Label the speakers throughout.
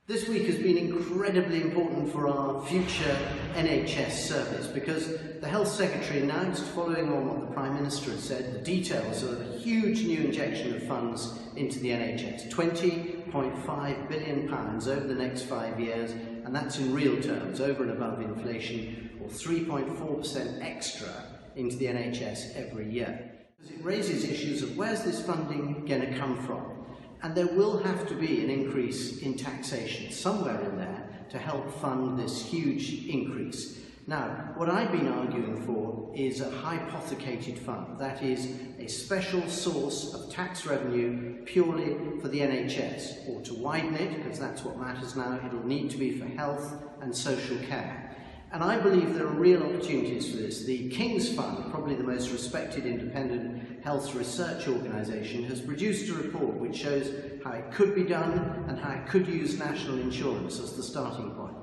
Speaker 1: This week has been incredibly important for our future NHS service because the Health Secretary announced, following on what the Prime Minister had said, the details of a huge new injection of funds into the NHS, £20.5 billion over the next 5 years, and that's in real terms, over and above inflation, or 3.4% extra into the NHS every year. It raises issues of where's this funding going to come from? And there will have to be an increase in taxation somewhere in there to help fund this huge increase. Now, what I've been arguing for is a hypothecated fund, that is, a special source of tax revenue purely for the NHS, or to widen it, because that's what matters now, it'll need to be for health and social care. And I believe there are real opportunities for this. The King's Fund, probably the most respected independent health research organisation, has produced a report which shows how it could be done and how it could use national insurance as the starting point.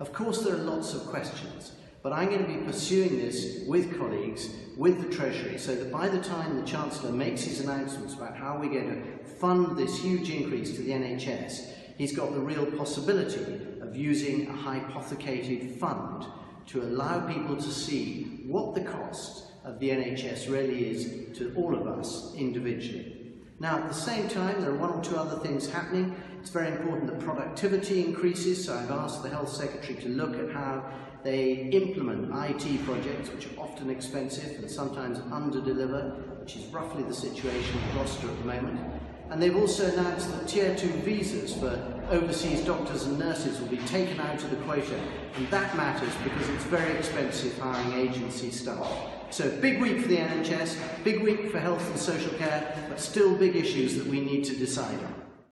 Speaker 1: Of course, there are lots of questions, but I'm going to be pursuing this with colleagues, with the Treasury, so that by the time the Chancellor makes his announcements about how we're going to fund this huge increase to the NHS, he's got the real possibility of using a hypothecated fund to allow people to see what the cost of the NHS really is to all of us individually. Now, at the same time, there are one or two other things happening. It's very important that productivity increases, so I've asked the Health Secretary to look at how they implement IT projects, which are often expensive and sometimes under-deliver, which is roughly the situation in Gloucester at the moment. And they've also announced that Tier 2 visas for overseas doctors and nurses will be taken out of the quota, and that matters because it's very expensive hiring agency staff. So big week for the NHS, big week for health and social care, but still big issues that we need to decide on.